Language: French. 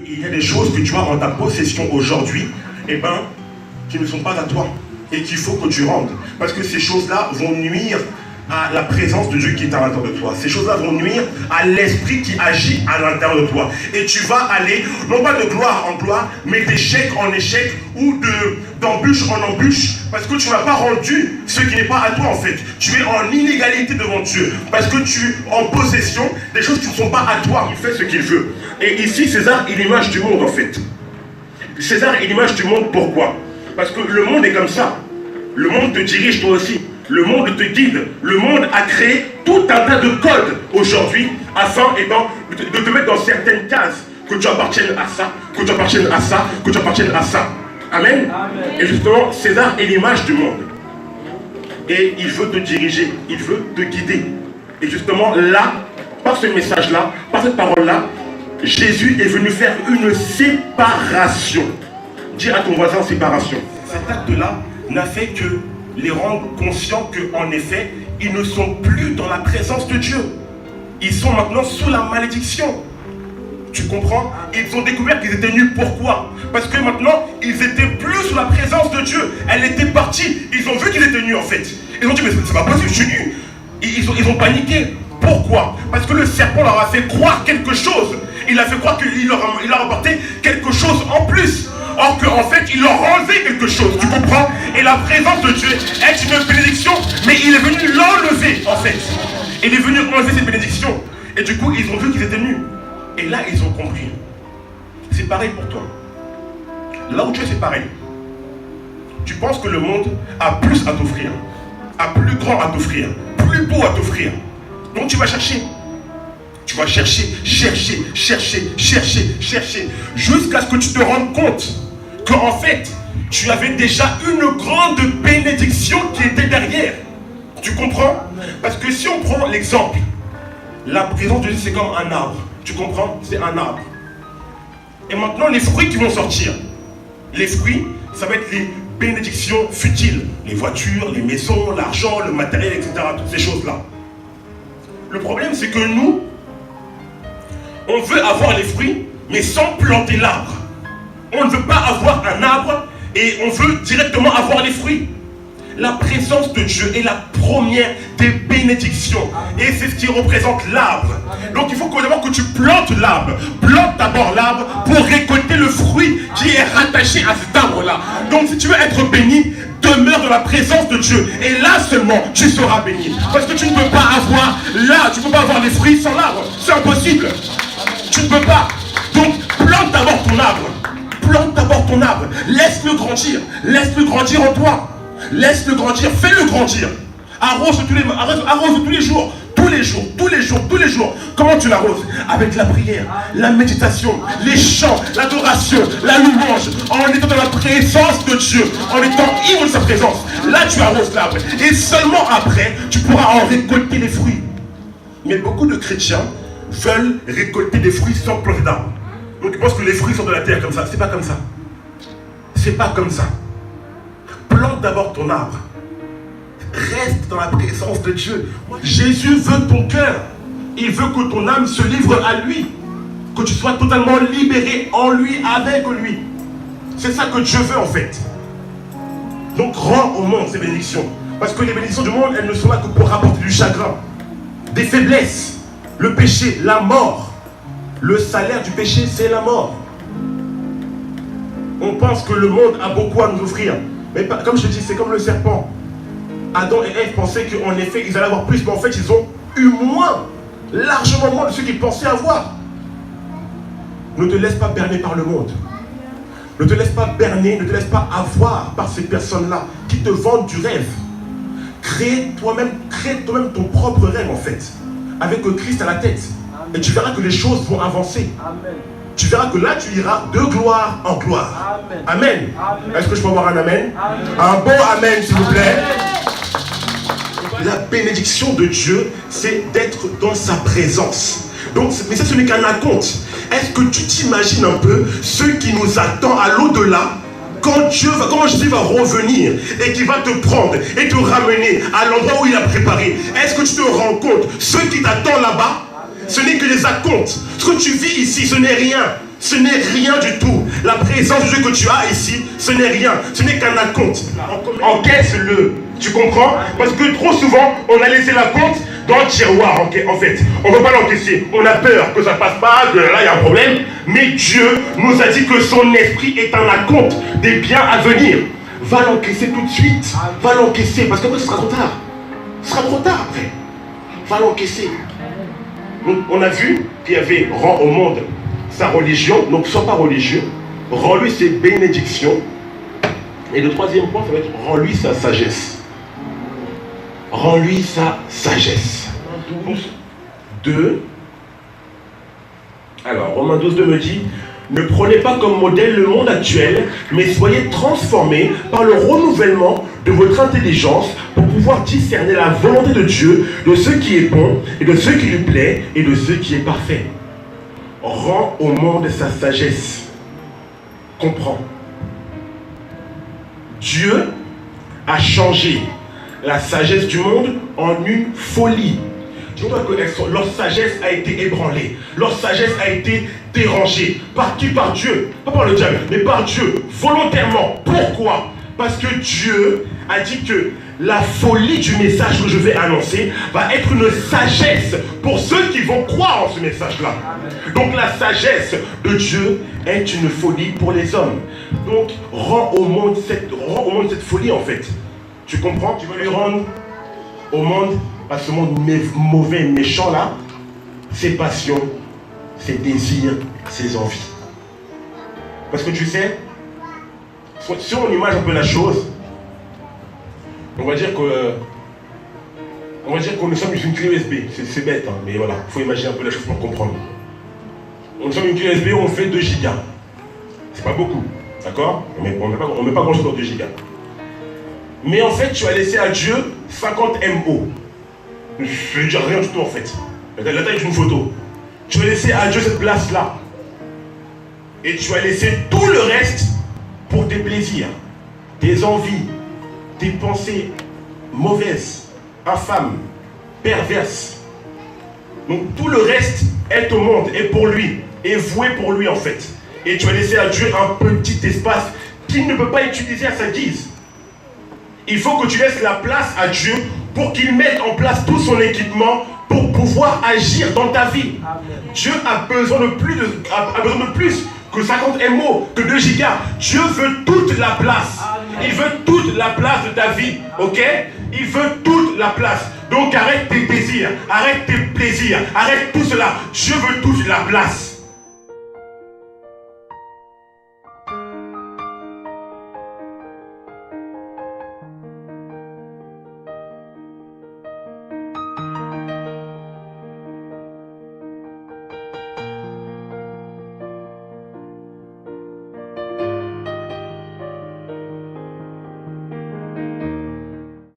Il y a des choses que tu as en ta possession aujourd'hui, qui ne sont pas à toi et qu'il faut que tu rendes. Parce que ces choses-là vont nuire à la présence de Dieu qui est à l'intérieur de toi. Ces choses-là vont nuire à l'esprit qui agit à l'intérieur de toi. Et tu vas aller, non pas de gloire en gloire, mais d'échec en échec ou d'embûche en embûche, parce que tu n'as pas rendu ce qui n'est pas à toi en fait. Tu es en inégalité devant Dieu, parce que tu es en possession des choses qui ne sont pas à toi. Il fait ce qu'il veut. Et ici, César est l'image du monde en fait. César est l'image du monde, pourquoi? Parce que le monde est comme ça. Le monde te dirige toi aussi. Le monde te guide. Le monde a créé tout un tas de codes aujourd'hui afin de te mettre dans certaines cases. Que tu appartiennes à ça, que tu appartiennes à ça, que tu appartiennes à ça. Amen. Amen. Et justement, César est l'image du monde. Et il veut te diriger, il veut te guider. Et justement, là, par ce message-là, par cette parole-là, Jésus est venu faire une séparation. Dis à ton voisin séparation. Cet acte-là n'a fait que les rendre conscients qu'en effet, ils ne sont plus dans la présence de Dieu. Ils sont maintenant sous la malédiction. Tu comprends? Ils ont découvert qu'ils étaient nus. Pourquoi? Parce que maintenant, ils étaient plus sous la présence de Dieu. Elle était partie. Ils ont vu qu'ils étaient nus en fait. Ils ont dit, mais c'est pas possible, je suis nu. Ils ont paniqué. Pourquoi? Parce que le serpent leur a fait croire quelque chose. Il a fait croire qu'il leur apportait quelque chose en plus. Or qu'en fait, il leur enlevait quelque chose, tu comprends? Et la présence de Dieu est une bénédiction, mais il est venu l'enlever, en fait. Il est venu enlever cette bénédiction. Et du coup, ils ont vu qu'ils étaient nus. Et là, ils ont compris. C'est pareil pour toi. Là où tu es, c'est pareil. Tu penses que le monde a plus à t'offrir, a plus grand à t'offrir, plus beau à t'offrir. Donc tu vas chercher. Tu vas chercher, jusqu'à ce que tu te rendes compte qu'en fait, tu avais déjà une grande bénédiction qui était derrière. Tu comprends? Parce que si on prend l'exemple, la présence de Dieu, c'est comme un arbre. Tu comprends? C'est un arbre. Et maintenant, les fruits qui vont sortir, les fruits, ça va être les bénédictions futiles. Les voitures, les maisons, l'argent, le matériel, etc. Toutes ces choses-là. Le problème, c'est que nous, on veut avoir les fruits, mais sans planter l'arbre. On ne veut pas avoir un arbre et on veut directement avoir les fruits. La présence de Dieu est la première des bénédictions. Et c'est ce qui représente l'arbre. Donc il faut d'abord que tu plantes l'arbre. Plante d'abord l'arbre pour récolter le fruit qui est rattaché à cet arbre-là. Donc si tu veux être béni, demeure dans la présence de Dieu. Et là seulement, tu seras béni. Parce que tu ne peux pas avoir là, tu ne peux pas avoir les fruits sans l'arbre. C'est impossible. Tu ne peux pas. Donc plante d'abord ton arbre. Plante d'abord ton arbre. Laisse-le grandir. Laisse-le grandir en toi. Laisse-le grandir. Fais-le grandir. Arrose tous les jours. Tous les jours. Comment tu l'arroses? Avec la prière, la méditation, les chants, l'adoration, la louange, en étant dans la présence de Dieu, en étant ivre de sa présence. Là, tu arroses l'arbre. Et seulement après, tu pourras en récolter les fruits. Mais beaucoup de chrétiens veulent récolter des fruits sans planter d'arbre. Donc ils pensent que les fruits sont de la terre comme ça. C'est pas comme ça. C'est pas comme ça. Plante d'abord ton arbre. Reste dans la présence de Dieu. Jésus veut ton cœur. Il veut que ton âme se livre à lui. Que tu sois totalement libéré en lui, avec lui. C'est ça que Dieu veut en fait. Donc rends au monde ces bénédictions. Parce que les bénédictions du monde, elles ne sont là que pour apporter du chagrin, des faiblesses, le péché, la mort. Le salaire du péché, c'est la mort. On pense que le monde a beaucoup à nous offrir. Mais comme je te dis, c'est comme le serpent. Adam et Ève pensaient qu'en effet, ils allaient avoir plus. Mais en fait, ils ont eu moins. Largement moins de ce qu'ils pensaient avoir. Ne te laisse pas berner par le monde. Ne te laisse pas berner, ne te laisse pas avoir par ces personnes-là qui te vendent du rêve. Crée toi-même ton propre rêve en fait. Avec Christ à la tête. Et tu verras que les choses vont avancer. Amen. Tu verras que là, tu iras de gloire en gloire. Amen. Amen. Amen. Est-ce que je peux avoir un amen? Amen. Un bon amen, s'il vous plaît. Amen. La bénédiction de Dieu, c'est d'être dans sa présence. Donc, mais ça, ce n'est qu'un acompte. Est-ce que tu t'imagines un peu ce qui nous attend à l'au-delà? Quand Jésus va revenir et qu'il va te prendre et te ramener à l'endroit où il a préparé, est-ce que tu te rends compte? Ce qui t'attend là-bas, ce n'est que des acomptes. Ce que tu vis ici, ce n'est rien. Ce n'est rien du tout. La présence de Dieu que tu as ici, ce n'est rien. Ce n'est qu'un acompte. Encaisse-le. Tu comprends? Parce que trop souvent, on a laissé la compte dans le tiroir. En fait, on ne veut pas l'encaisser. On a peur que ça ne passe pas, que là, il y a un problème. Mais Dieu nous a dit que son esprit est un acompte des biens à venir. Va l'encaisser tout de suite. Va l'encaisser. Parce qu'après, ce sera trop tard. Ce sera trop tard après. Va l'encaisser. Donc, on a vu qu'il y avait rend au monde sa religion. Donc, sois pas religieux. Rends-lui ses bénédictions. Et le troisième point, ça va être rends-lui sa sagesse. Rends-lui sa sagesse. 2. Alors, Romains 12:2 me dit, ne prenez pas comme modèle le monde actuel, mais soyez transformés par le renouvellement de votre intelligence pour pouvoir discerner la volonté de Dieu, de ce qui est bon, et de ce qui lui plaît, et de ce qui est parfait. Rends au monde sa sagesse. Comprends. Dieu a changé la sagesse du monde en une folie. Tu vois que leur sagesse a été ébranlée. Leur sagesse a été dérangée. Par qui? Par Dieu. Pas par le diable, mais par Dieu. Volontairement. Pourquoi? Parce que Dieu a dit que la folie du message que je vais annoncer va être une sagesse pour ceux qui vont croire en ce message-là. Donc la sagesse de Dieu est une folie pour les hommes. Donc rends au monde cette folie en fait. Tu comprends? Tu veux lui rendre au monde, à ce monde mauvais, méchant là, ses passions, ses désirs, ses envies. Parce que tu sais, si on imagine un peu la chose, on va dire que nous sommes une clé USB. C'est bête, hein, mais voilà, il faut imaginer un peu la chose pour comprendre. Nous sommes une clé USB où on fait 2 gigas. C'est pas beaucoup, d'accord? On met pas grand chose dans 2 gigas. Mais en fait, tu as laissé à Dieu 50 MO. Je veux dire rien du tout en fait. La taille d'une photo. Tu as laissé à Dieu cette place-là. Et tu as laissé tout le reste pour tes plaisirs, tes envies, tes pensées mauvaises, infâmes, perverses. Donc tout le reste est au monde, est pour lui, est voué pour lui en fait. Et tu as laissé à Dieu un petit espace qu'il ne peut pas utiliser à sa guise. Il faut que tu laisses la place à Dieu pour qu'il mette en place tout son équipement pour pouvoir agir dans ta vie. Amen. Dieu a besoin de plus que 50 MO, que 2 gigas. Dieu veut toute la place. Amen. Il veut toute la place de ta vie, ok? Il veut toute la place. Donc arrête tes désirs, arrête tes plaisirs, arrête tout cela. Dieu veut toute la place.